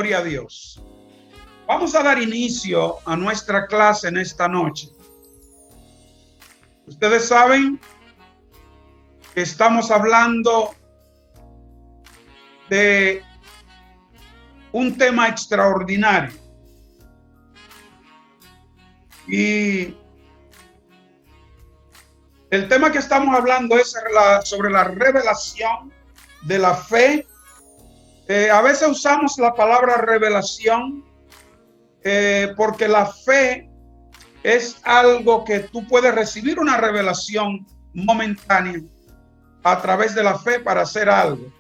Gloria a Dios. Vamos a dar inicio a nuestra clase en esta noche. Ustedes saben que estamos hablando de un tema extraordinario. Y el tema que estamos hablando es sobre la revelación de la fe. A veces usamos la palabra revelación porque la fe es algo que tú puedes recibir una revelación momentánea a través de la fe para hacer algo.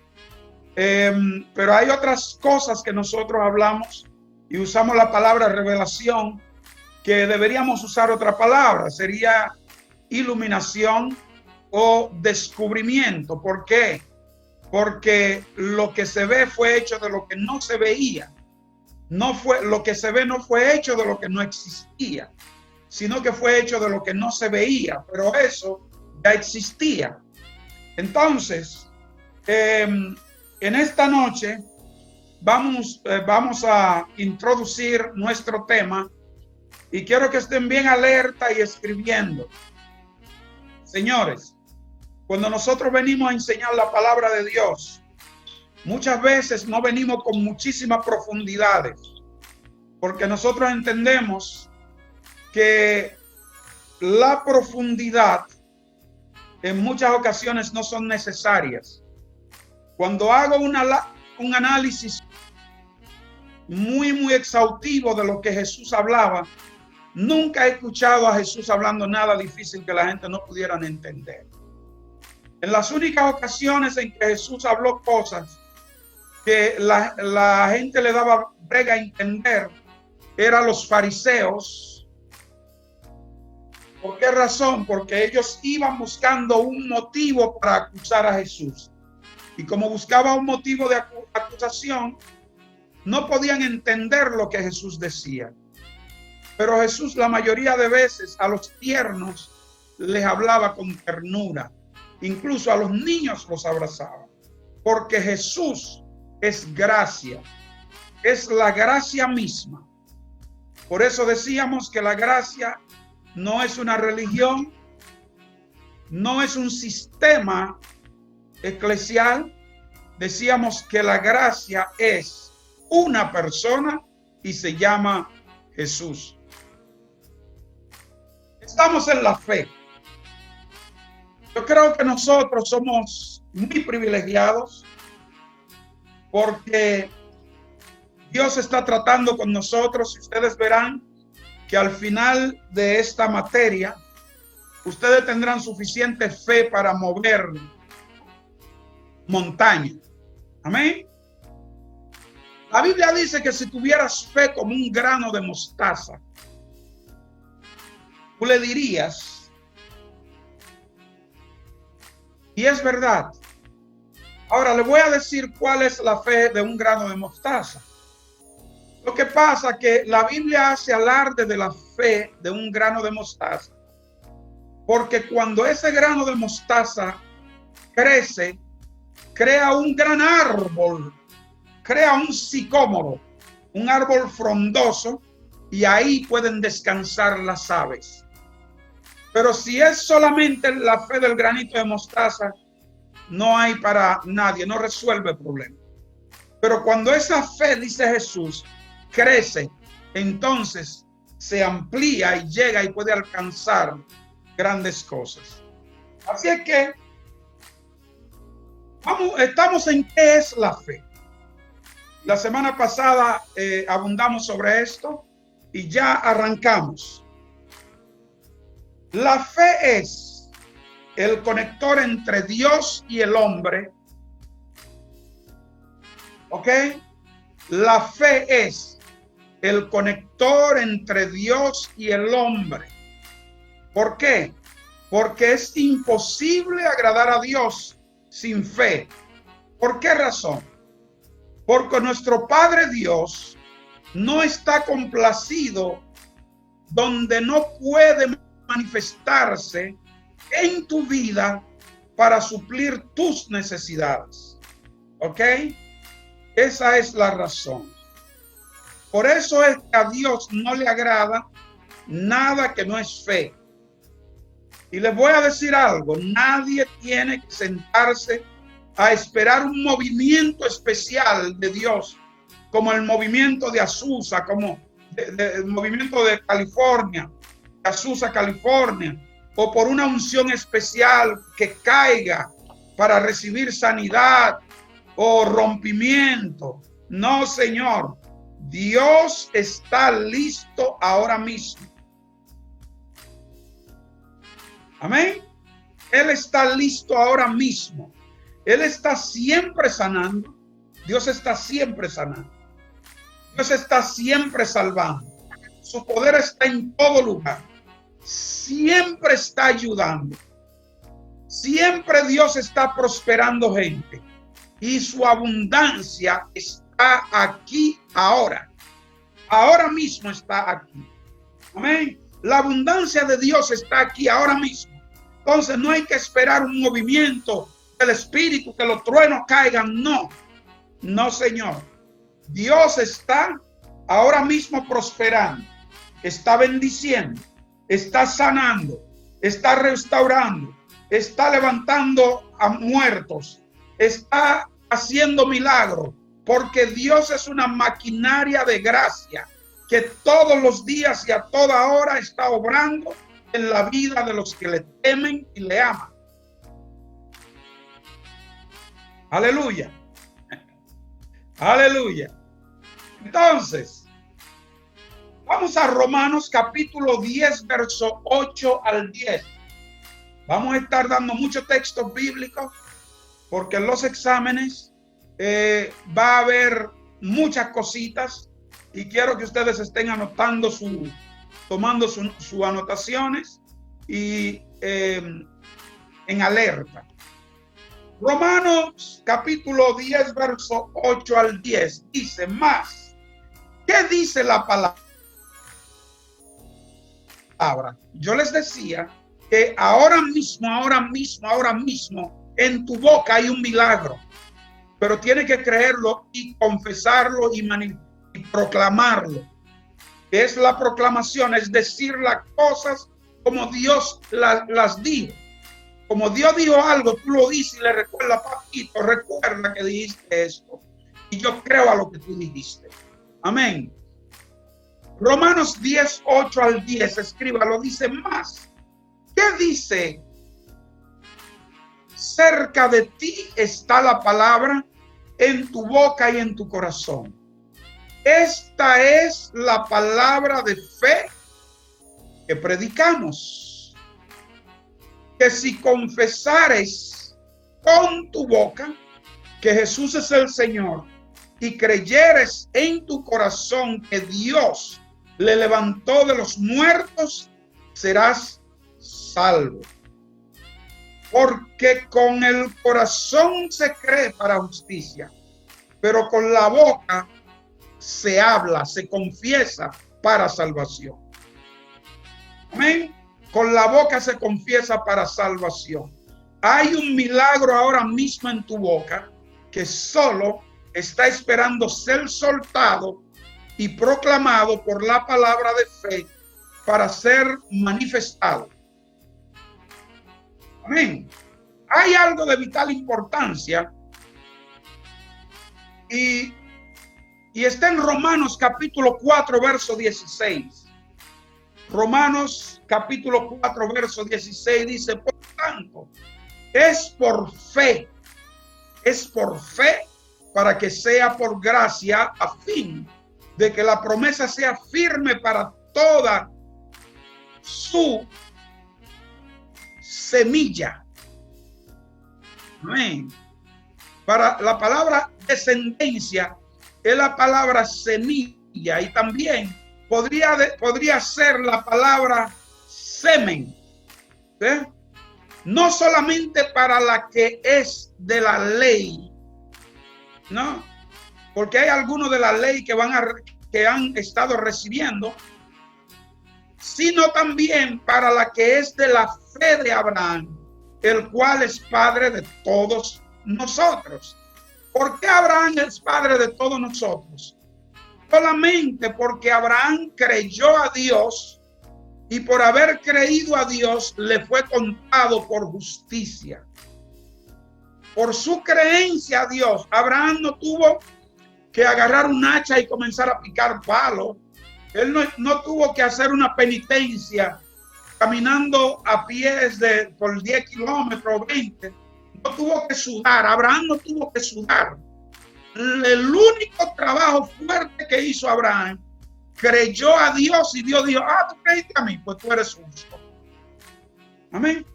Pero hay otras cosas que nosotros hablamos y usamos la palabra revelación que deberíamos usar otra palabra. Sería iluminación o descubrimiento. ¿Por qué? Porque lo que se ve fue hecho de lo que no se veía. Lo que se ve no fue hecho de lo que no existía, sino que fue hecho de lo que no se veía, pero eso ya existía. Entonces, en esta noche vamos a introducir nuestro tema y quiero que estén bien alerta y escribiendo. Señores, cuando nosotros venimos a enseñar la palabra de Dios, muchas veces no venimos con muchísimas profundidades, porque nosotros entendemos que la profundidad en muchas ocasiones no son necesarias. Cuando hago un análisis muy exhaustivo de lo que Jesús hablaba, nunca he escuchado a Jesús hablando nada difícil que la gente no pudieran entender. En las únicas ocasiones en que Jesús habló cosas que la gente le daba brega a entender, eran los fariseos. ¿Por qué razón? Porque ellos iban buscando un motivo para acusar a Jesús. Y como buscaba un motivo de acusación, no podían entender lo que Jesús decía. Pero Jesús la mayoría de veces a los tiernos les hablaba con ternura. Incluso a los niños los abrazaba. Porque Jesús es gracia. Es la gracia misma. Por eso decíamos que la gracia no es una religión, no es un sistema eclesial. Decíamos que la gracia es una persona y se llama Jesús. Estamos en la fe. Yo creo que nosotros somos muy privilegiados porque Dios está tratando con nosotros y ustedes verán que al final de esta materia ustedes tendrán suficiente fe para mover montaña. Amén. La Biblia dice que si tuvieras fe como un grano de mostaza, tú le dirías, y es verdad. Ahora le voy a decir cuál es la fe de un grano de mostaza. Lo que pasa es que la Biblia hace alarde de la fe de un grano de mostaza, porque cuando ese grano de mostaza crece, crea un gran árbol, crea un sicómoro, un árbol frondoso, y ahí pueden descansar las aves. Pero si es solamente la fe del granito de mostaza, no hay para nadie, no resuelve el problema. Pero cuando esa fe, dice Jesús, crece, entonces se amplía y llega y puede alcanzar grandes cosas. Así es que estamos en qué es la fe. La semana pasada abundamos sobre esto y ya arrancamos. La fe es el conector entre Dios y el hombre. ¿Ok? La fe es el conector entre Dios y el hombre. ¿Por qué? Porque es imposible agradar a Dios sin fe. ¿Por qué razón? Porque nuestro Padre Dios no está complacido donde no puede manifestarse en tu vida para suplir tus necesidades. ¿Ok? Esa es la razón. Por eso es que a Dios no le agrada nada que no es fe. Y les voy a decir algo, nadie tiene que sentarse a esperar un movimiento especial de Dios, como el movimiento de Azusa, como el movimiento de California, de Azusa, California, o por una unción especial que caiga para recibir sanidad o rompimiento. No, Señor, Dios está listo ahora mismo. Amén. Él está listo ahora mismo. Él está siempre sanando. Dios está siempre sanando. Dios está siempre salvando. Su poder está en todo lugar. Siempre está ayudando. Siempre Dios está prosperando gente. Y su abundancia está aquí ahora. Ahora mismo está aquí. Amén. La abundancia de Dios está aquí ahora mismo. Entonces no hay que esperar un movimiento del Espíritu, que los truenos caigan. No, no, Señor. Dios está ahora mismo prosperando, está bendiciendo, está sanando, está restaurando, está levantando a muertos, está haciendo milagros, porque Dios es una maquinaria de gracia que todos los días y a toda hora está obrando en la vida de los que le temen y le aman. Aleluya. Aleluya. Entonces, vamos a Romanos capítulo 10, verso 8 al 10. Vamos a estar dando muchos textos bíblicos porque en los exámenes va a haber muchas cositas y quiero que ustedes estén anotando tomando sus anotaciones y en alerta. Romanos capítulo 10, verso 8 al 10 dice más. ¿Qué dice la palabra? Yo les decía que ahora mismo en tu boca hay un milagro, pero tienes que creerlo y confesarlo y proclamarlo. Es la proclamación, es decir las cosas como Dios las dijo. Como Dios dijo algo, tú lo dices y le recuerdas, papito, recuerda que dijiste esto. Y yo creo a lo que tú dijiste. Amén. Romanos 10, 8 al 10, escríbalo, dice más. ¿Qué dice? Cerca de ti está la palabra, en tu boca y en tu corazón. Esta es la palabra de fe que predicamos. Que si confesares con tu boca que Jesús es el Señor y creyeres en tu corazón que Dios le levantó de los muertos, serás salvo. Porque con el corazón se cree para justicia, pero con la boca se habla, se confiesa para salvación. Amén. Con la boca se confiesa para salvación. Hay un milagro ahora mismo en tu boca que solo está esperando ser soltado y proclamado por la palabra de fe para ser manifestado. Amén. Hay algo de vital importancia y está en Romanos capítulo 4, verso 16. Romanos capítulo 4, verso 16 dice, por tanto, es por fe para que sea por gracia, a fin de que la promesa sea firme para toda su semilla. Amén. Para la palabra descendencia es la palabra semilla y también podría ser la palabra semen. ¿Sí? No solamente para la que es de la ley, no, porque hay algunos de la ley que han estado recibiendo, sino también para la que es de la fe de Abraham, el cual es padre de todos nosotros. ¿Por qué Abraham es padre de todos nosotros? solamente porque Abraham creyó a Dios y por haber creído a Dios le fue contado por justicia. Por su creencia a Dios, Abraham no tuvo que agarrar un hacha y comenzar a picar palos. Él no tuvo que hacer una penitencia caminando a pies por 10 kilómetros, 20. No tuvo que sudar. Abraham no tuvo que sudar. El único trabajo fuerte que hizo Abraham, creyó a Dios y Dios dijo, tú creíste a mí, pues tú eres justo. Amén.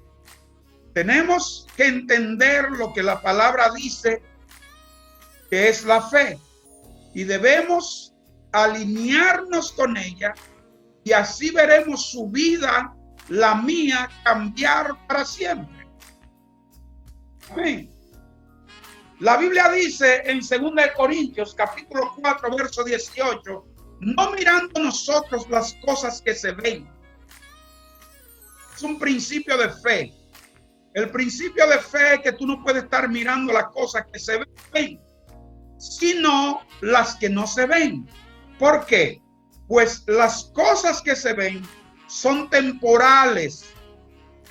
Tenemos que entender lo que la palabra dice que es la fe y debemos alinearnos con ella y así veremos su vida, la mía, cambiar para siempre. Amén. La Biblia dice en 2 Corintios capítulo 4 verso 18, no mirando nosotros las cosas que se ven. Es un principio de fe. El principio de fe es que tú no puedes estar mirando las cosas que se ven, sino las que no se ven. ¿Por qué? Pues las cosas que se ven son temporales,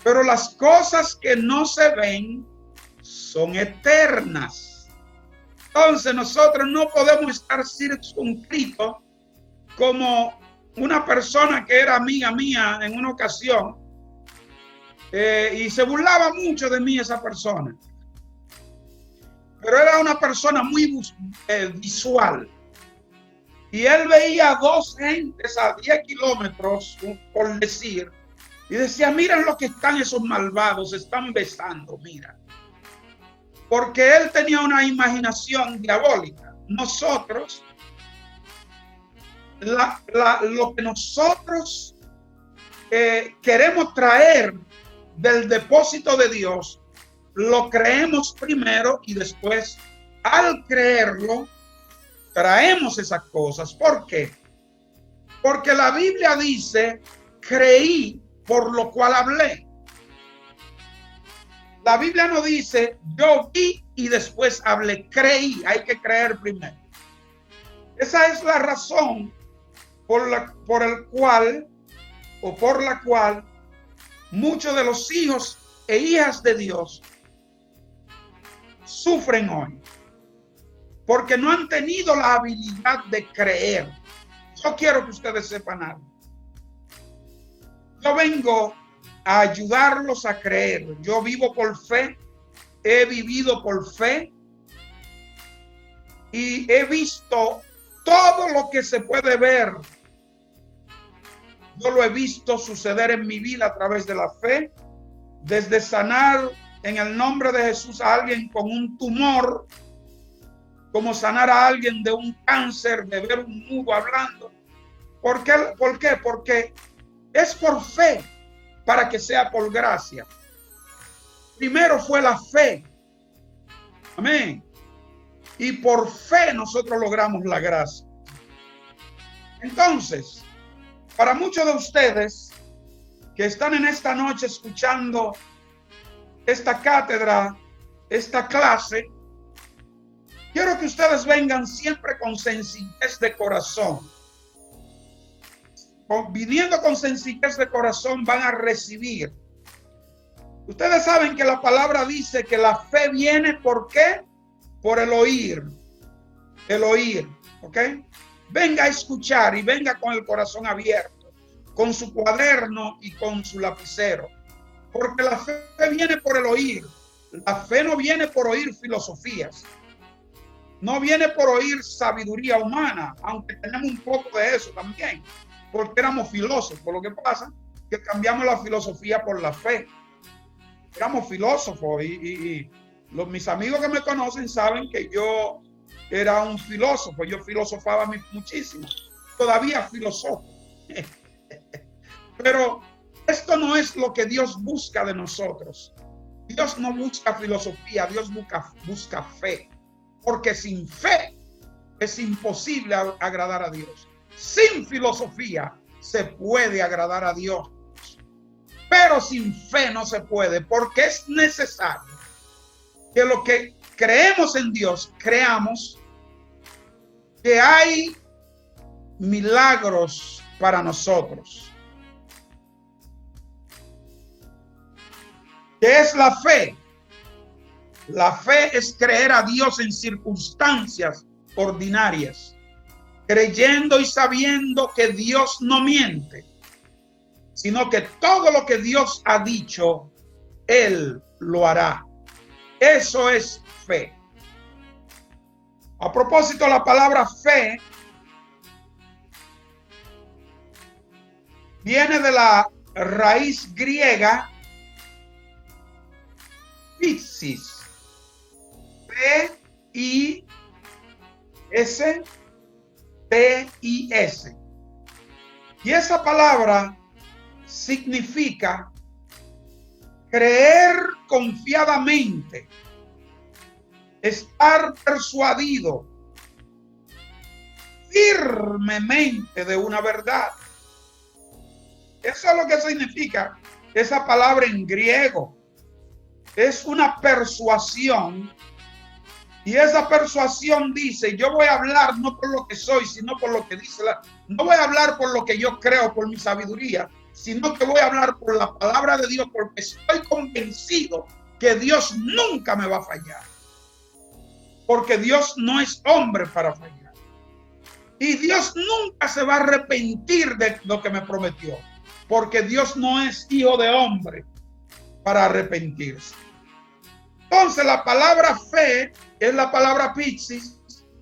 pero las cosas que no se ven son eternas. Entonces nosotros no podemos estar circunscritos como una persona que era amiga mía en una ocasión y se burlaba mucho de mí esa persona. Pero era una persona muy visual. Y él veía dos gentes a 10 kilómetros, por decir, y decía, miren lo que están esos malvados, se están besando, mira. Porque él tenía una imaginación diabólica. Nosotros, lo que nosotros queremos traer del depósito de Dios, lo creemos primero y después, al creerlo, traemos esas cosas. ¿Por qué? Porque la Biblia dice, creí, por lo cual hablé. La Biblia no dice, yo vi y después hablé. Creí, hay que creer primero. Esa es la razón por la cual muchos de los hijos e hijas de Dios sufren hoy. Porque no han tenido la habilidad de creer. Yo quiero que ustedes sepan algo. Yo vengo a ayudarlos a creer. Yo vivo por fe, he vivido por fe y he visto todo lo que se puede ver. Yo lo he visto suceder en mi vida a través de la fe, desde sanar en el nombre de Jesús a alguien con un tumor, como sanar a alguien de un cáncer, de ver un mudo hablando. ¿Por qué? Porque es por fe, para que sea por gracia. Primero fue la fe. Amén. Y por fe nosotros logramos la gracia. Entonces, para muchos de ustedes que están en esta noche escuchando esta cátedra, esta clase, quiero que ustedes vengan siempre con sencillez de corazón. Viniendo con sencillez de corazón van a recibir. Ustedes saben que la palabra dice que la fe viene, ¿por qué? Por el oír. El oír, ¿ok? Venga a escuchar y venga con el corazón abierto, con su cuaderno y con su lapicero. Porque la fe viene por el oír. La fe no viene por oír filosofías. No viene por oír sabiduría humana, aunque tenemos un poco de eso también, porque éramos filósofos. Lo que pasa es que cambiamos la filosofía por la fe. Éramos filósofos y mis amigos que me conocen saben que yo era un filósofo. Yo filosofaba muchísimo. Todavía filosofo. Pero esto no es lo que Dios busca de nosotros. Dios no busca filosofía, Dios busca fe. Porque sin fe es imposible agradar a Dios. Sin filosofía se puede agradar a Dios. Pero sin fe no se puede, porque es necesario que lo que creemos en Dios, creamos que hay milagros para nosotros. ¿Qué es la fe? La fe es creer a Dios en circunstancias ordinarias, creyendo y sabiendo que Dios no miente, sino que todo lo que Dios ha dicho, Él lo hará. Eso es fe. A propósito, la palabra fe viene de la raíz griega piscis, P-I-S-T-I-S. Y esa palabra significa creer confiadamente, estar persuadido firmemente de una verdad. Eso es lo que significa esa palabra en griego. Es una persuasión, y esa persuasión dice: yo voy a hablar no por lo que soy, sino por lo que dice no voy a hablar por lo que yo creo, por mi sabiduría, sino que voy a hablar por la palabra de Dios, porque estoy convencido que Dios nunca me va a fallar, porque Dios no es hombre para fallar, y Dios nunca se va a arrepentir de lo que me prometió, porque Dios no es hijo de hombre para arrepentirse. Entonces la palabra fe es la palabra piscis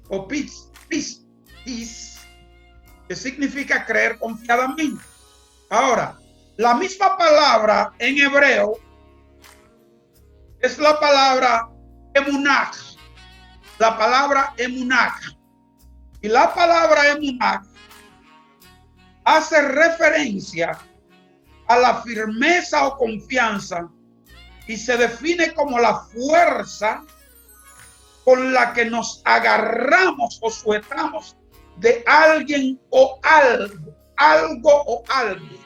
o piscis, que significa creer confiadamente. Ahora, la misma palabra en hebreo es la palabra emunach, la palabra emunach. Y la palabra emunach hace referencia a la firmeza o confianza, y se define como la fuerza con la que nos agarramos o sujetamos de alguien o algo o alguien.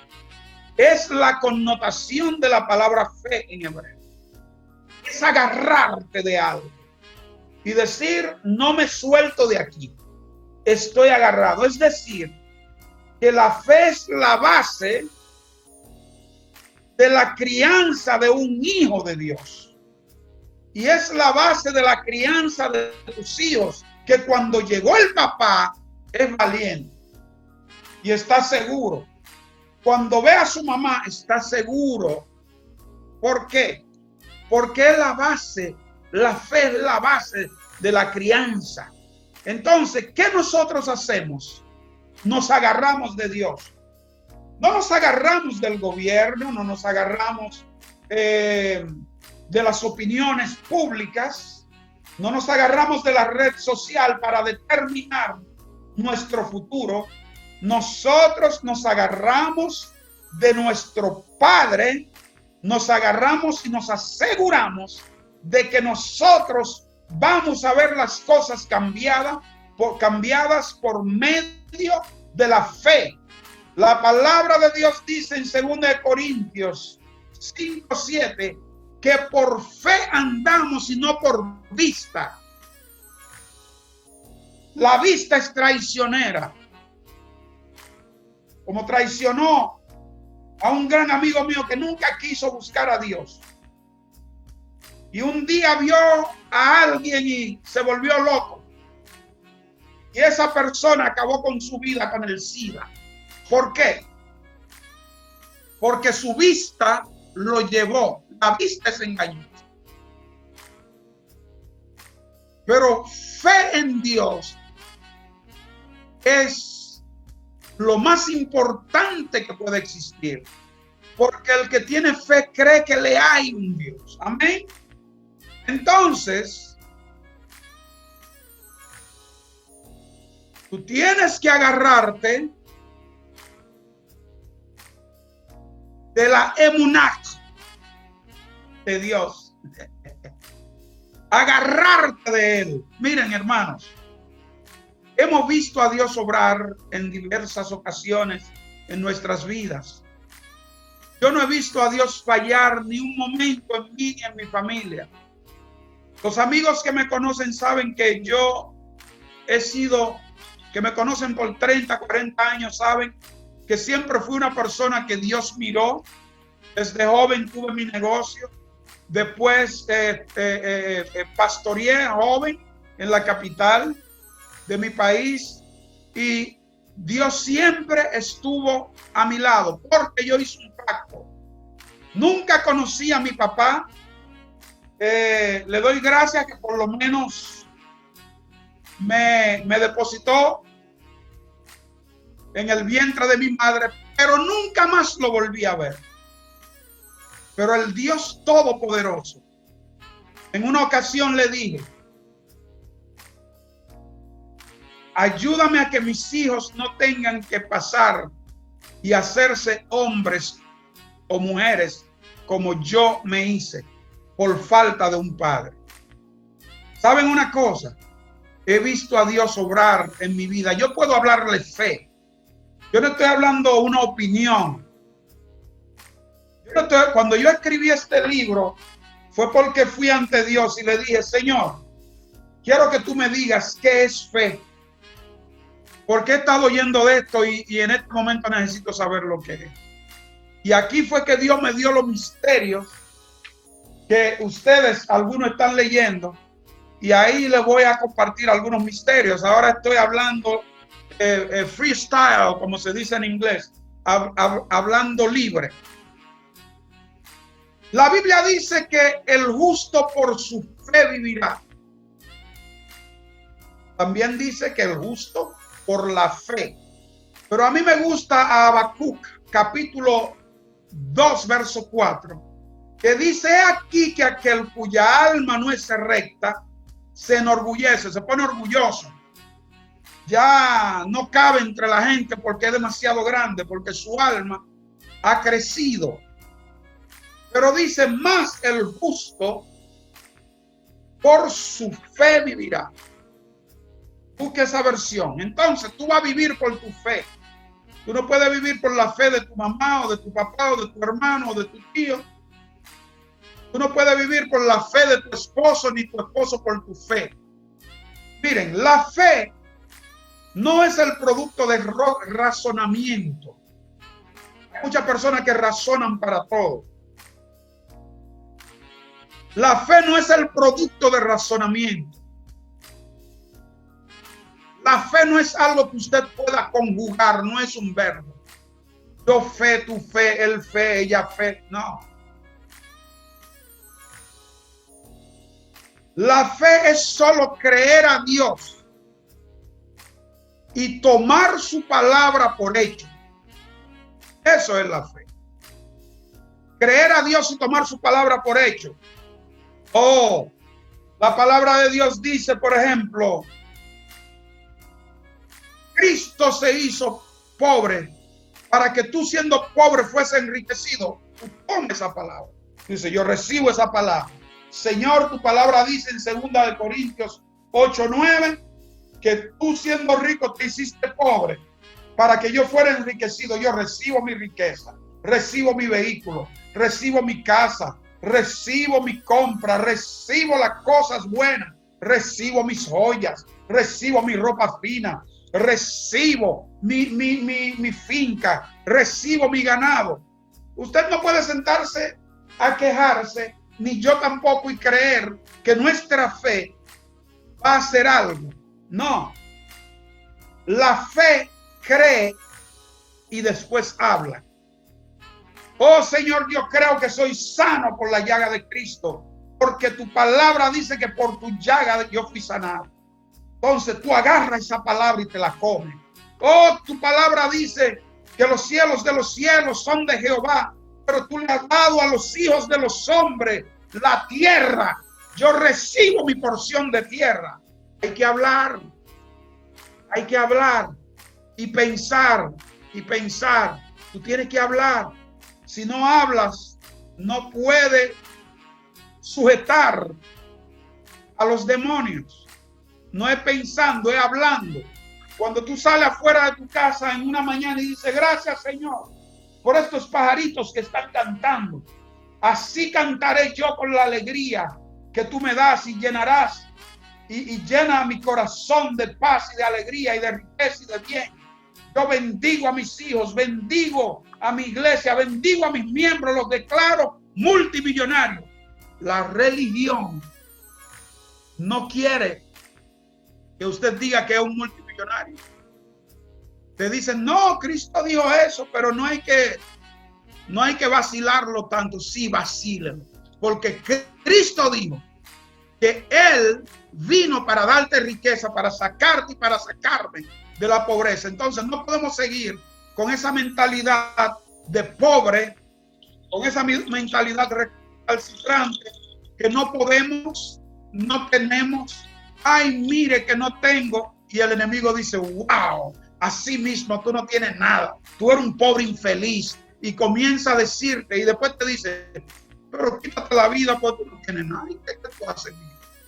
Es la connotación de la palabra fe en hebreo. Es agarrarte de algo y decir: no me suelto de aquí, estoy agarrado. Es decir, que la fe es la base de la crianza de un hijo de Dios, y es la base de la crianza de tus hijos, que cuando llegó el papá es valiente y está seguro. Cuando ve a su mamá está seguro. ¿Por qué? Porque es la base, la fe es la base de la crianza. Entonces, ¿qué nosotros hacemos? Nos agarramos de Dios. No nos agarramos del gobierno, no nos agarramos de las opiniones públicas, no nos agarramos de la red social para determinar nuestro futuro. Nosotros nos agarramos de nuestro Padre, nos agarramos y nos aseguramos de que nosotros vamos a ver las cosas cambiadas por medio de la fe. La palabra de Dios dice en 2 Corintios 5:7 que por fe andamos y no por vista. La vista es traicionera, como traicionó a un gran amigo mío que nunca quiso buscar a Dios, y un día vio a alguien y se volvió loco, y esa persona acabó con su vida con el SIDA. ¿Por qué? Porque su vista lo llevó. La vista es engañosa. Pero fe en Dios es lo más importante que puede existir. Porque el que tiene fe cree que le hay un Dios. Amén. Entonces, tú tienes que agarrarte de la emunach de Dios. Agarrarte de Él. Miren, hermanos, hemos visto a Dios obrar en diversas ocasiones en nuestras vidas. Yo no he visto a Dios fallar ni un momento en mí ni en mi familia. Los amigos que me conocen saben que yo he sido que me conocen por 30, 40 años saben que siempre fui una persona que Dios miró. Desde joven tuve mi negocio. Después pastoreé joven en la capital de mi país. Y Dios siempre estuvo a mi lado porque yo hice un pacto. Nunca conocí a mi papá. Le doy gracias que por lo menos me depositó en el vientre de mi madre, pero nunca más lo volví a ver. Pero el Dios Todopoderoso, en una ocasión le dije: ayúdame a que mis hijos no tengan que pasar y hacerse hombres o mujeres como yo me hice por falta de un padre. ¿Saben una cosa? He visto a Dios obrar en mi vida. Yo puedo hablarle fe. Yo no estoy hablando una opinión. Cuando yo escribí este libro fue porque fui ante Dios y le dije: Señor, quiero que tú me digas qué es fe. Porque he estado oyendo de esto y en este momento necesito saber lo que es. Y aquí fue que Dios me dio los misterios que ustedes, algunos están leyendo, y ahí les voy a compartir algunos misterios. Ahora estoy hablando freestyle, como se dice en inglés, hablando libre. La Biblia dice que el justo por su fe vivirá. También dice que el justo por la fe. Pero a mí me gusta Habacuc, capítulo 2, verso 4, que dice aquí que aquel cuya alma no es recta se enorgullece, se pone orgulloso. Ya no cabe entre la gente porque es demasiado grande, porque su alma ha crecido. Pero dice: más el justo por su fe vivirá. Busca esa versión. Entonces tú vas a vivir por tu fe. Tú no puedes vivir por la fe de tu mamá o de tu papá o de tu hermano o de tu tío. Tú no puedes vivir por la fe de tu esposo ni tu esposo por tu fe. Miren, la fe no es el producto de razonamiento. Hay muchas personas que razonan para todo. La fe no es el producto de razonamiento. La fe no es algo que usted pueda conjugar, no es un verbo. Yo fe, tu fe, él fe, ella fe, no. La fe es solo creer a Dios y tomar su palabra por hecho. Eso es la fe. Creer a Dios y tomar su palabra por hecho. Oh, la palabra de Dios dice, por ejemplo, Cristo se hizo pobre para que tú, siendo pobre, fuese enriquecido. Tú tomes esa palabra. Dice: yo recibo esa palabra. Señor, tu palabra dice en 2 de Corintios 8:9 que tú, siendo rico, te hiciste pobre para que yo fuera enriquecido. Yo recibo mi riqueza, recibo mi vehículo, recibo mi casa, recibo mi compra, recibo las cosas buenas, recibo mis joyas, recibo mi ropa fina, recibo mi finca, recibo mi ganado. Usted no puede sentarse a quejarse, ni yo tampoco, y creer que nuestra fe va a hacer algo. No. La fe cree y después habla. Oh Señor, yo creo que soy sano por la llaga de Cristo, porque tu palabra dice que por tu llaga yo fui sanado. Entonces tú agarras esa palabra y te la comes. Oh, tu palabra dice que los cielos de los cielos son de Jehová, pero tú le has dado a los hijos de los hombres la tierra. Yo recibo mi porción de tierra. Hay que hablar y pensar y pensar. Tú tienes que hablar. Si no hablas, no puede sujetar a los demonios. No es pensando, es hablando. Cuando tú sales afuera de tu casa en una mañana y dices: gracias, Señor, por estos pajaritos que están cantando. Así cantaré yo con la alegría que tú me das, y llenarás y llena mi corazón de paz y de alegría y de riqueza y de bien. Yo bendigo a mis hijos, bendigo a mi iglesia, bendigo a mis miembros, los declaro multimillonarios. La religión no quiere que usted diga que es un multimillonario. Te dicen, no, Cristo dijo eso, pero no hay que vacilarlo tanto. Sí, vacílenlo, porque Cristo dijo que Él vino para darte riqueza, para sacarte y para sacarme de la pobreza. Entonces no podemos seguir con esa mentalidad de pobre, con esa mentalidad recalcitrante, que no podemos, no tenemos, ay, mire que no tengo, y el enemigo dice, wow, así mismo tú no tienes nada, tú eres un pobre infeliz, y comienza a decirte, y después te dice, pero quítate la vida porque tú no tienes nada. ¿Y qué tú haces?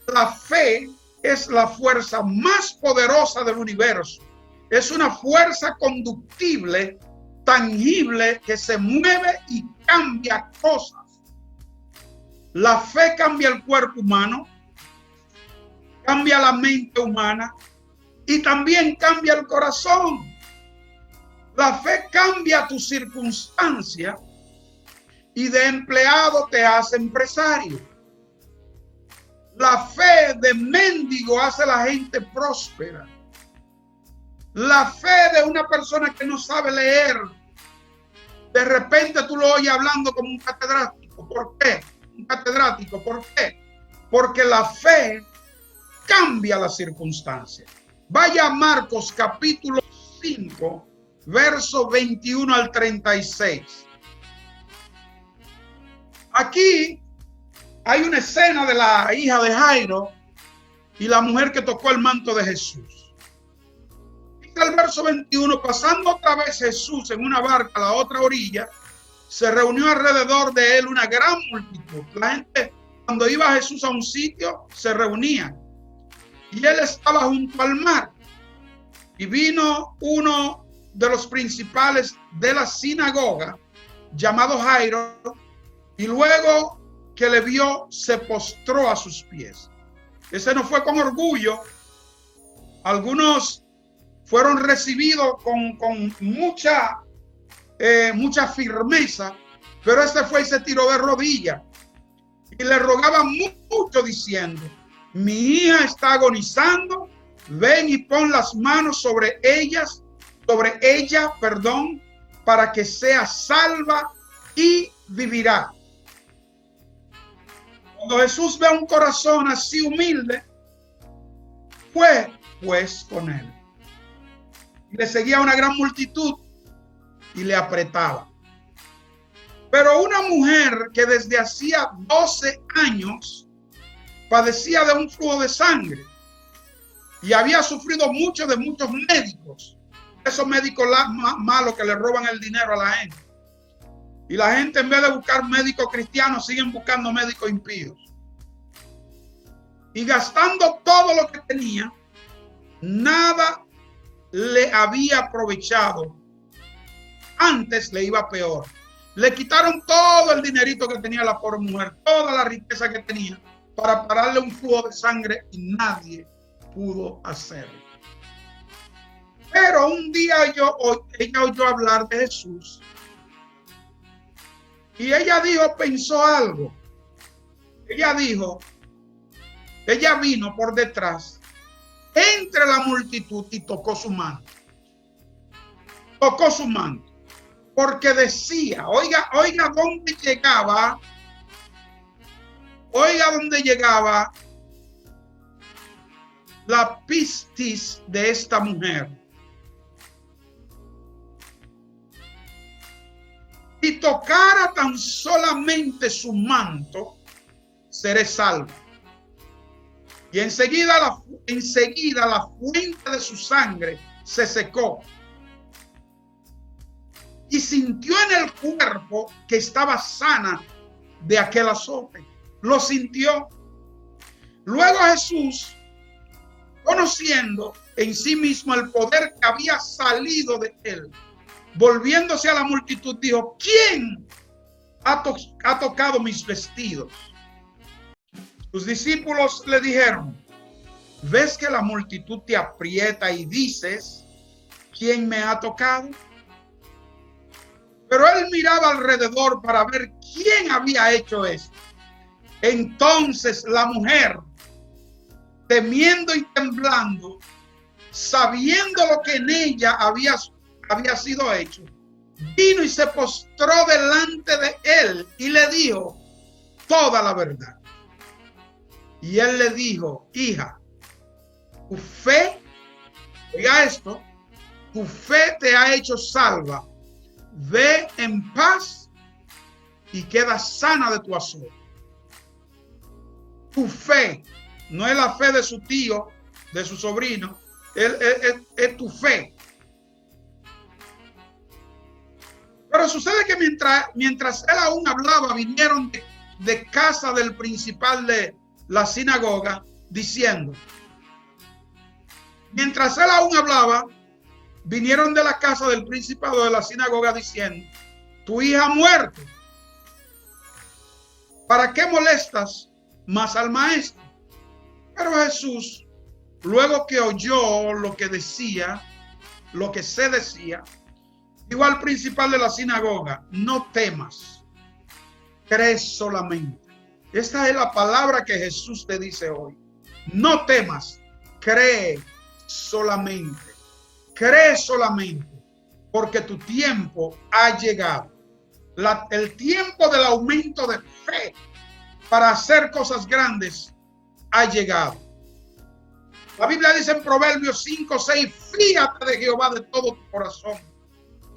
La fe es la fuerza más poderosa del universo. Es una fuerza conductible, tangible, que se mueve y cambia cosas. La fe cambia el cuerpo humano, cambia la mente humana y también cambia el corazón. La fe cambia tu circunstancia y de empleado te hace empresario. La fe de mendigo hace a la gente próspera. La fe de una persona que no sabe leer, de repente tú lo oyes hablando como un catedrático. ¿Por qué? Un catedrático, ¿por qué? Porque la fe cambia las circunstancias. Vaya a Marcos capítulo 5, verso 21 al 36. Aquí hay una escena de la hija de Jairo y la mujer que tocó el manto de Jesús. Dice el verso 21, pasando otra vez Jesús en una barca a la otra orilla, se reunió alrededor de él una gran multitud. La gente, cuando iba Jesús a un sitio, se reunía. Y él estaba junto al mar. Y vino uno de los principales de la sinagoga, llamado Jairo, y luego que le vio, se postró a sus pies. Ese no fue con orgullo. Algunos fueron recibidos con mucha firmeza, pero este fue y se tiró de rodillas y le rogaba mucho diciendo, mi hija está agonizando, ven y pon las manos sobre ella, para que sea salva y vivirá. Cuando Jesús ve un corazón así humilde, fue pues con él. Y le seguía una gran multitud y le apretaba. Pero una mujer que desde hacía 12 años padecía de un flujo de sangre y había sufrido mucho de muchos médicos, esos médicos malos que le roban el dinero a la gente. Y la gente, en vez de buscar médicos cristianos, siguen buscando médicos impíos. Y gastando todo lo que tenía, nada le había aprovechado. Antes le iba peor. Le quitaron todo el dinerito que tenía la pobre mujer, toda la riqueza que tenía, para pararle un flujo de sangre, y nadie pudo hacerlo. Pero un día ella oyó hablar de Jesús. Y ella pensó algo. Ella vino por detrás, entre la multitud, y tocó su manto. Tocó su manto. Porque decía, oiga dónde llegaba. Oiga dónde llegaba la pistis de esta mujer. Si tocara tan solamente su manto, seré salvo. Y enseguida la fuente de su sangre se secó. Y sintió en el cuerpo que estaba sana de aquel azote. Lo sintió. Luego Jesús, conociendo en sí mismo el poder que había salido de él, volviéndose a la multitud, dijo, ¿quién ha tocado mis vestidos? Sus discípulos le dijeron, ves que la multitud te aprieta y dices, ¿quién me ha tocado? Pero él miraba alrededor para ver quién había hecho esto. Entonces la mujer, temiendo y temblando, sabiendo lo que en ella había sido hecho, vino y se postró delante de él y le dijo toda la verdad. Y él le dijo, hija, tu fe, oiga esto, tu fe te ha hecho salva. Ve en paz y queda sana de tu azote. Tu fe, no es la fe de su tío, de su sobrino, es tu fe. Pero sucede que mientras él aún hablaba, vinieron de casa del principal de la sinagoga diciendo, mientras él aún hablaba, vinieron de la casa del principado de la sinagoga diciendo, tu hija ha muerto. ¿Para qué molestas más al maestro? Pero Jesús, luego que oyó lo que se decía, dijo al principal de la sinagoga, no temas, cree solamente. Esta es la palabra que Jesús te dice hoy. No temas, cree solamente. Cree solamente, porque tu tiempo ha llegado. El tiempo del aumento de fe para hacer cosas grandes ha llegado. La Biblia dice en Proverbios 5:6, fíjate de Jehová de todo tu corazón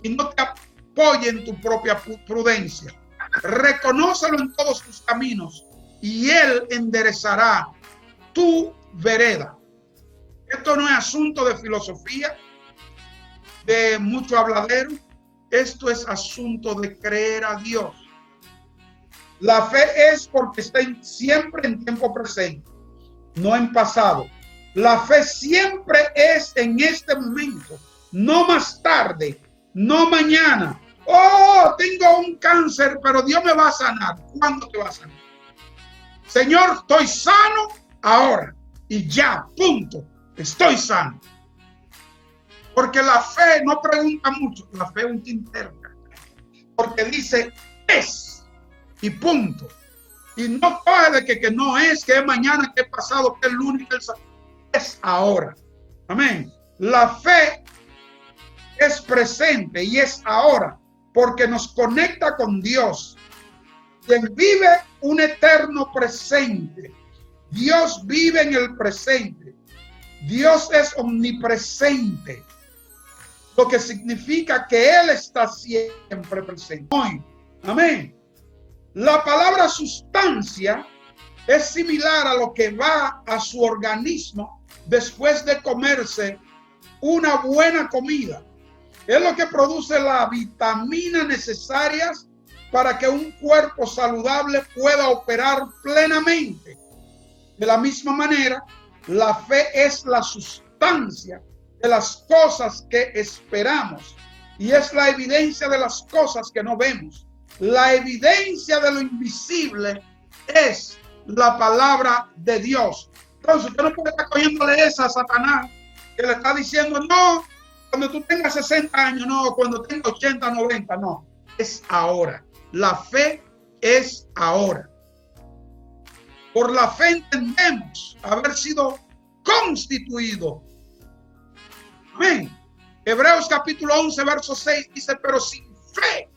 y no te apoye en tu propia prudencia. Reconócelo en todos tus caminos y él enderezará tu vereda. Esto no es asunto de filosofía, de mucho habladero. Esto es asunto de creer a Dios. La fe es porque está siempre en tiempo presente, no en pasado. La fe siempre es en este momento, no más tarde, no mañana. Oh, tengo un cáncer, pero Dios me va a sanar. ¿Cuándo te va a sanar? Señor, estoy sano ahora y ya, punto. Estoy sano. Porque la fe no pregunta mucho, la fe es un tintero. Porque dice es y punto. Y no coge de que no es, que es mañana, que es pasado, que es lunes, que es ahora. Amén. La fe es presente y es ahora porque nos conecta con Dios, quien vive un eterno presente. Dios vive en el presente. Dios es omnipresente, lo que significa que Él está siempre presente. Hoy, amén. La palabra sustancia es similar a lo que va a su organismo después de comerse una buena comida. Es lo que produce las vitaminas necesarias para que un cuerpo saludable pueda operar plenamente. De la misma manera, la fe es la sustancia de las cosas que esperamos y es la evidencia de las cosas que no vemos. La evidencia de lo invisible es la palabra de Dios. Entonces usted no puede estar cogiéndole esa a Satanás, que le está diciendo, no, cuando tú tengas 60 años, no, cuando tengas 80, 90, no. Es ahora. La fe es ahora. Por la fe entendemos haber sido constituido. Amén. Hebreos capítulo 11, verso 6 dice, pero sin fe,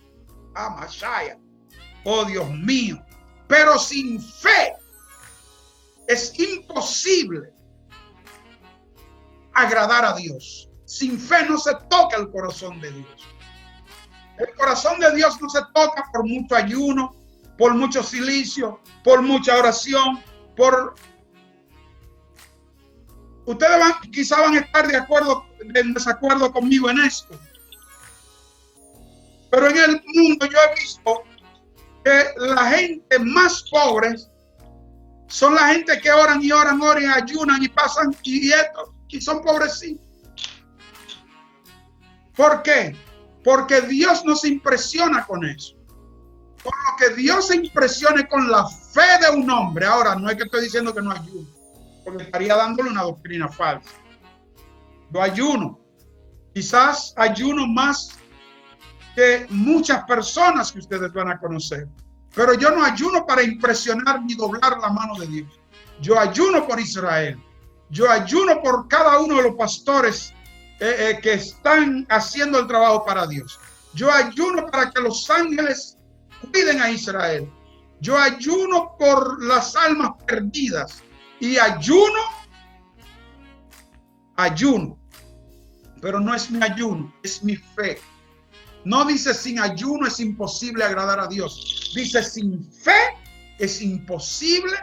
Mashaya, oh Dios mío, pero sin fe es imposible agradar a Dios. Sin fe no se toca el corazón de Dios. El corazón de Dios no se toca por mucho ayuno, por mucho silicio, por mucha oración, por... Ustedes quizá van a estar en desacuerdo conmigo en esto. Pero en el mundo yo he visto que la gente más pobre son la gente que oran y oran, ayunan y pasan y son pobrecitos. ¿Por qué? Porque Dios no se impresiona con eso. Por lo que Dios se impresione con la fe de un hombre. Ahora, no es que estoy diciendo que no ayude. porque estaría dándole una doctrina falsa. Yo ayuno, quizás ayuno más que muchas personas que ustedes van a conocer, pero yo no ayuno para impresionar ni doblar la mano de Dios. Yo ayuno por Israel. Yo ayuno por cada uno de los pastores que están haciendo el trabajo para Dios. Yo ayuno para que los ángeles cuiden a Israel. Yo ayuno por las almas perdidas y ayuno, pero no es mi ayuno, es mi fe. No dice sin ayuno es imposible agradar a Dios. Dice sin fe es imposible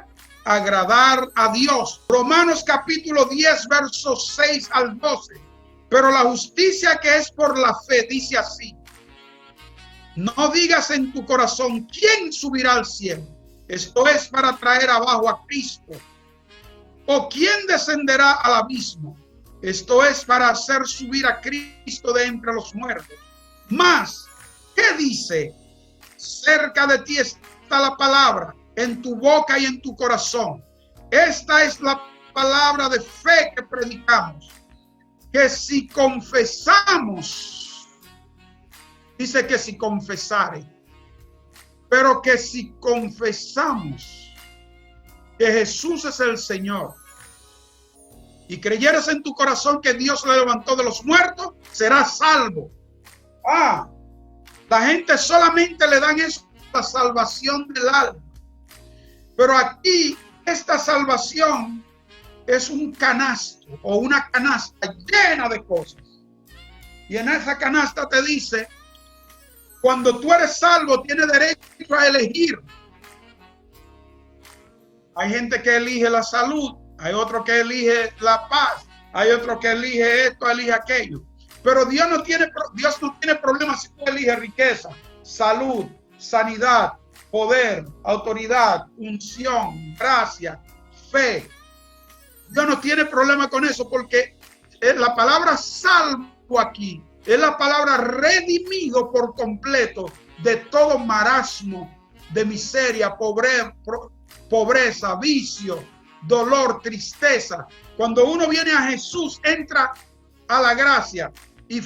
agradar a Dios. Romanos capítulo 10, versos 6 al 12. Pero la justicia que es por la fe dice así: no digas en tu corazón quién subirá al cielo. Esto es para traer abajo a Cristo. O quién descenderá al abismo. Esto es para hacer subir a Cristo de entre los muertos. Mas, ¿qué dice? Cerca de ti está la palabra, en tu boca y en tu corazón. Esta es la palabra de fe que predicamos. Que si confesamos, dice que si confesare, pero que si confesamos que Jesús es el Señor y creyeres en tu corazón que Dios le levantó de los muertos, serás salvo. La gente solamente le dan eso, la salvación del alma. Pero aquí esta salvación es un canasto o una canasta llena de cosas. Y en esa canasta te dice, cuando tú eres salvo, tienes derecho a elegir. Hay gente que elige la salud, hay otro que elige la paz, hay otro que elige esto, elige aquello. Pero Dios no tiene problema si tú eliges riqueza, salud, sanidad, poder, autoridad, unción, gracia, fe. Dios no tiene problema con eso, porque la palabra salvo aquí es la palabra redimido por completo de todo marasmo, de miseria, pobreza, vicio, dolor, tristeza. Cuando uno viene a Jesús, entra a la gracia y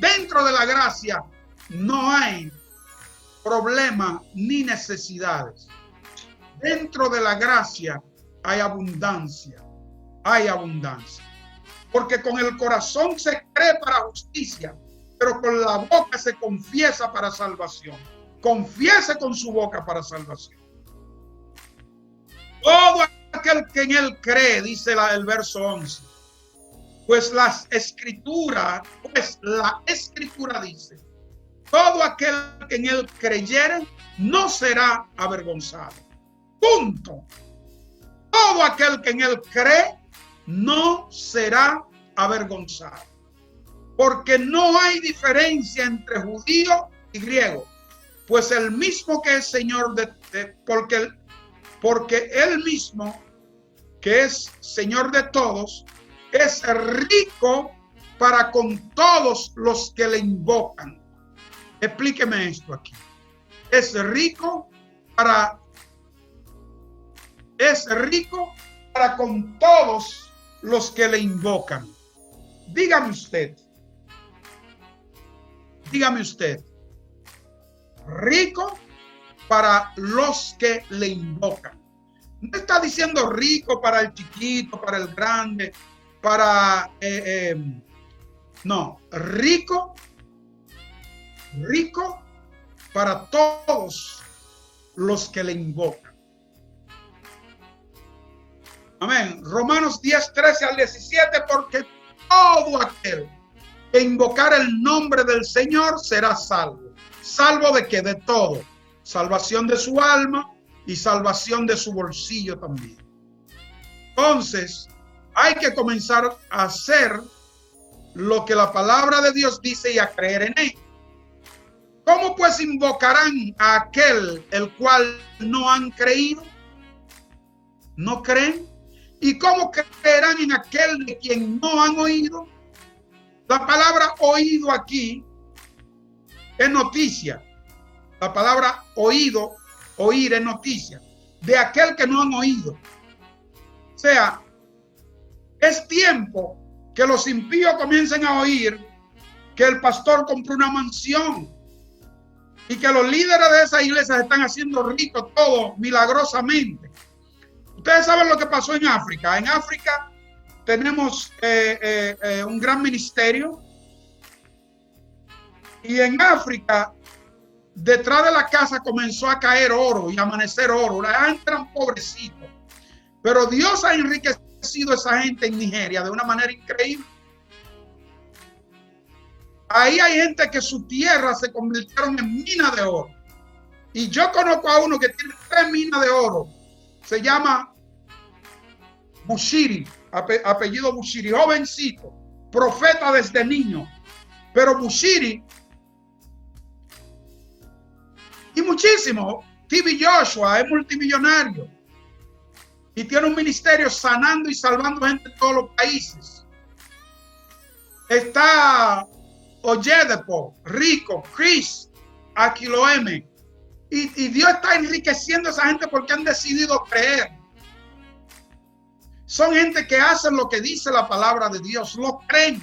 dentro de la gracia no hay problema ni necesidades. Dentro de la gracia hay abundancia. Hay abundancia. Porque con el corazón se cree para justicia, pero con la boca se confiesa para salvación. Confiese con su boca para salvación. Todo aquel que en él cree, dice el verso 11. Pues la escritura dice, todo aquel que en él creyere no será avergonzado. Punto. Todo aquel que en él cree no será avergonzado. Porque no hay diferencia entre judío y griego. Pues el mismo que es Señor porque él mismo que es Señor de todos, es rico para con todos los que le invocan. Explíqueme esto aquí. Es rico para con todos los que le invocan. Dígame usted, rico para los que le invocan. No está diciendo rico para el chiquito, para el grande, para no, rico para todos los que le invocan. Amén. Romanos 10, 13 al 17, porque todo aquel que invocar el nombre del Señor será salvo. ¿Salvo de qué? De todo. Salvación de su alma y salvación de su bolsillo también. Entonces, hay que comenzar a hacer lo que la palabra de Dios dice y a creer en él. ¿Cómo pues invocarán a aquel el cual no han creído? ¿No creen? ¿Y cómo creerán en aquel de quien no han oído? La palabra oído aquí es noticia. La palabra oído, oír es noticia. De aquel que no han oído. O sea, Es tiempo que los impíos comiencen a oír que el pastor compró una mansión y que los líderes de esas iglesias están haciendo ricos todo milagrosamente. Ustedes saben lo que pasó en África. En África tenemos un gran ministerio, y en África detrás de la casa comenzó a caer oro y amanecer oro. La gente eran pobrecitos, pero Dios ha enriquecido a esa gente en Nigeria de una manera increíble. Ahí hay gente que su tierra se convirtieron en mina de oro. Y yo conozco a uno que tiene 3 minas de oro. Se llama Bushiri, apellido Bushiri, jovencito, profeta desde niño. Pero Bushiri y muchísimo, TV Joshua es multimillonario y tiene un ministerio sanando y salvando gente en todos los países. Está Oyedepo, rico, Chris, Aquiloeme. Y Dios está enriqueciendo a esa gente porque han decidido creer. Son gente que hacen lo que dice la palabra de Dios, lo creen.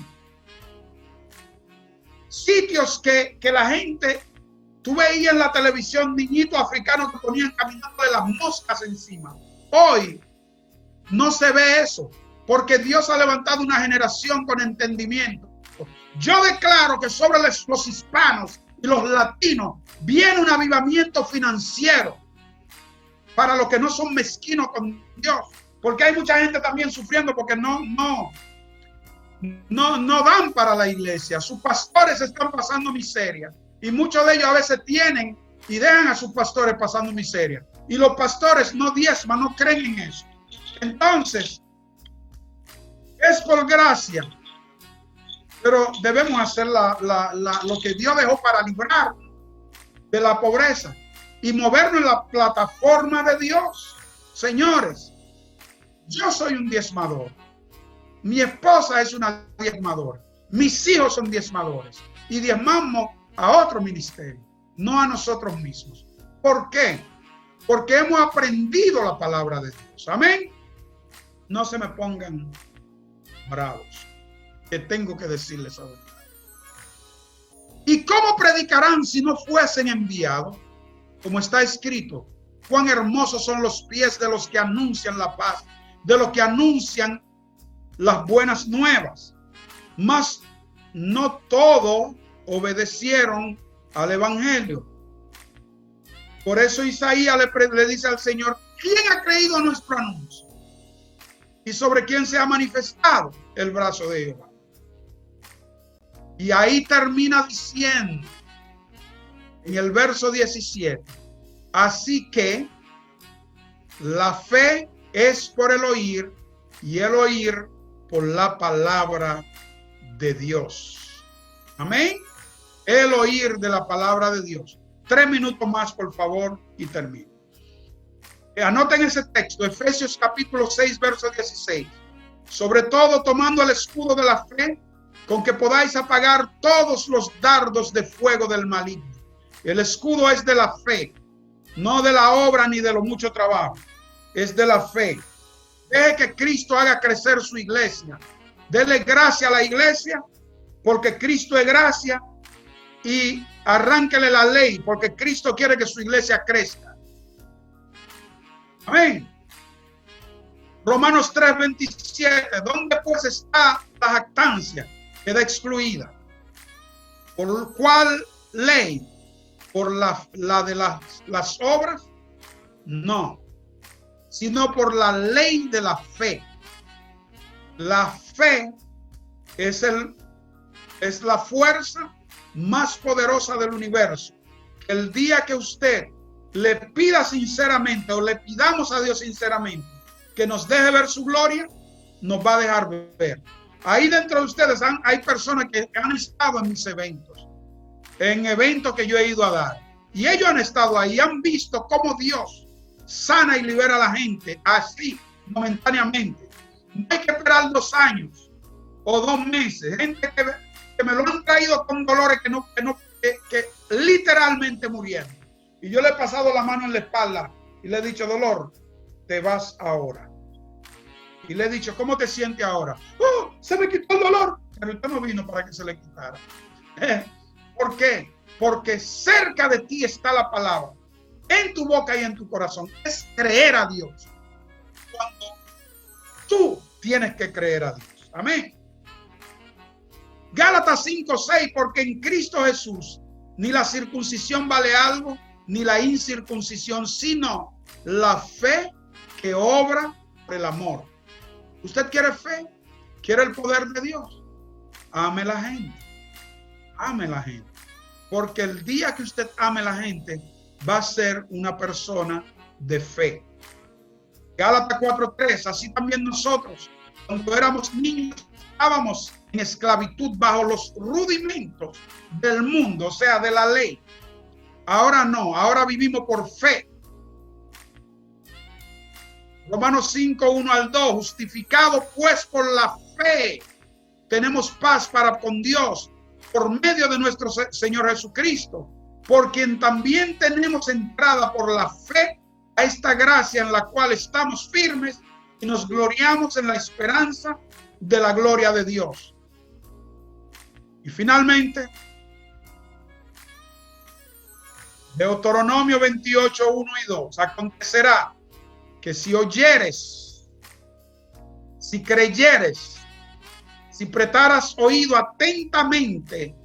Sitios que la gente, tú veías en la televisión niñitos africanos que ponían caminando de las moscas encima. Hoy no se ve eso, porque Dios ha levantado una generación con entendimiento. Yo declaro que sobre los hispanos y los latinos viene un avivamiento financiero para los que no son mezquinos con Dios, porque hay mucha gente también sufriendo porque no dan para la iglesia. Sus pastores están pasando miseria y muchos de ellos a veces tienen y dejan a sus pastores pasando miseria, y los pastores no diezman, no creen en eso. Entonces es por gracia, pero debemos hacer lo que Dios dejó para librar de la pobreza y movernos en la plataforma de Dios. Señores, yo soy un diezmador, mi esposa es una diezmadora, mis hijos son diezmadores y diezmamos a otro ministerio, no a nosotros mismos. ¿Por qué? Porque hemos aprendido la palabra de Dios. Amén. No se me pongan bravos, que tengo que decirles ahora. ¿Y cómo predicarán si no fuesen enviados? Como está escrito, cuán hermosos son los pies de los que anuncian la paz, de los que anuncian las buenas nuevas. Mas no todos obedecieron al evangelio. Por eso Isaías le dice al Señor, ¿quién ha creído a nuestro anuncio? ¿Y sobre quién se ha manifestado el brazo de Jehová? Y ahí termina diciendo en el verso 17, así que la fe es por el oír y el oír por la palabra de Dios. Amén. El oír de la palabra de Dios. 3 minutos más, por favor, y termino. Anoten ese texto, Efesios capítulo 6, verso 16. Sobre todo tomando el escudo de la fe, con que podáis apagar todos los dardos de fuego del maligno. El escudo es de la fe, no de la obra ni de lo mucho trabajo. Es de la fe. Deje que Cristo haga crecer su iglesia. Dele gracia a la iglesia, porque Cristo es gracia, y arránquele la ley, porque Cristo quiere que su iglesia crezca. Amén. Romanos 3:27. ¿Dónde pues está la jactancia? Queda excluida. ¿Por cuál ley? ¿Por la de las obras? No, sino por la ley de la fe. La fe es la fuerza más poderosa del universo. El día que usted le pida sinceramente, o le pidamos a Dios sinceramente que nos deje ver su gloria, nos va a dejar ver. Ahí dentro de ustedes hay personas que han estado en mis eventos, en eventos que yo he ido a dar, y ellos han estado ahí, han visto cómo Dios sana y libera a la gente así, momentáneamente. No hay que esperar 2 años o 2 meses. Gente que me lo han traído con dolores que literalmente murieron. Y yo le he pasado la mano en la espalda y le he dicho, dolor, te vas ahora. y le he dicho, ¿cómo te sientes ahora? ¡Oh, se me quitó el dolor! Pero usted no vino para que se le quitara. ¿Por qué? Porque cerca de ti está la palabra, en tu boca y en tu corazón. Es creer a Dios. Cuando tú tienes que creer a Dios. Amén. Gálatas 5:6, porque en Cristo Jesús ni la circuncisión vale algo, ni la incircuncisión, sino la fe que obra por el amor. ¿Usted quiere fe? ¿Quiere el poder de Dios? Ame la gente. Ame la gente. Porque el día que usted ame la gente, va a ser una persona de fe. Gálatas 4:3, así también nosotros, cuando éramos niños, estábamos en esclavitud bajo los rudimentos del mundo, o sea, de la ley. Ahora no, ahora vivimos por fe. Romanos 5:1-2, justificado pues por la fe, tenemos paz para con Dios por medio de nuestro Señor Jesucristo, por quien también tenemos entrada por la fe a esta gracia en la cual estamos firmes y nos gloriamos en la esperanza de la gloria de Dios. Y finalmente, Deuteronomio 28:1-2, acontecerá que si oyeres, si creyeres, si prestaras oído atentamente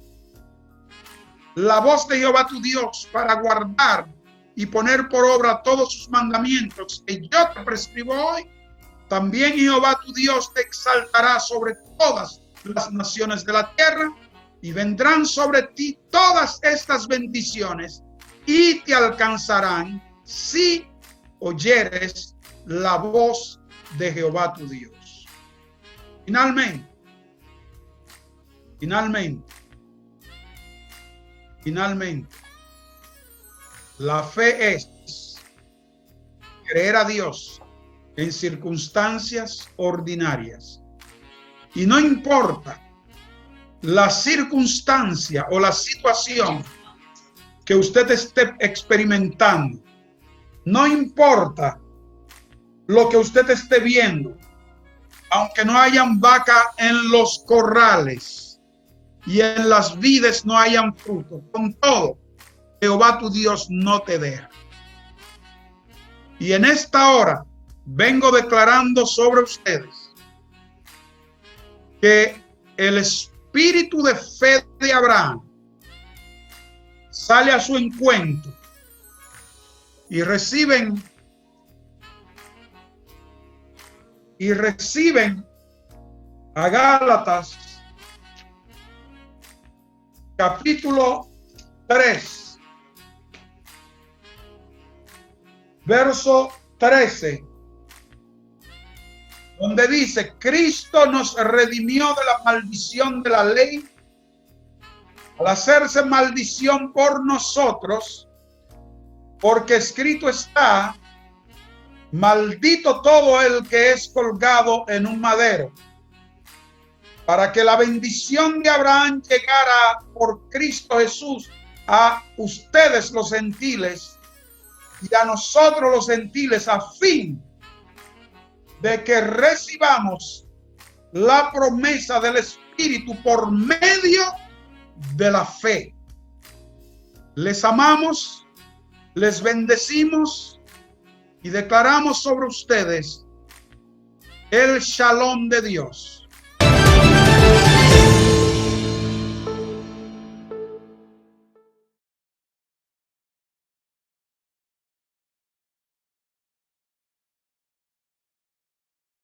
la voz de Jehová tu Dios para guardar y poner por obra todos sus mandamientos que yo te prescribo hoy, también Jehová tu Dios te exaltará sobre todas las naciones de la tierra y vendrán sobre ti todas estas bendiciones y te alcanzarán si oyeres la voz de Jehová tu Dios. Finalmente, la fe es creer a Dios en circunstancias ordinarias. Y no importa la circunstancia o la situación que usted esté experimentando, no importa lo que usted esté viendo, aunque no hayan vaca en los corrales y en las vides no hayan fruto, con todo, Jehová tu Dios no te deja. Y en esta hora vengo declarando sobre ustedes que el espíritu de fe de Abraham sale a su encuentro y reciben a Gálatas capítulo 3, verso 13, donde dice: Cristo nos redimió de la maldición de la ley al hacerse maldición por nosotros, porque escrito está: maldito todo el que es colgado en un madero, para que la bendición de Abraham llegara por Cristo Jesús a ustedes los gentiles y a nosotros los gentiles, a fin de que recibamos la promesa del Espíritu por medio de la fe. Les amamos, les bendecimos y declaramos sobre ustedes el shalom de Dios.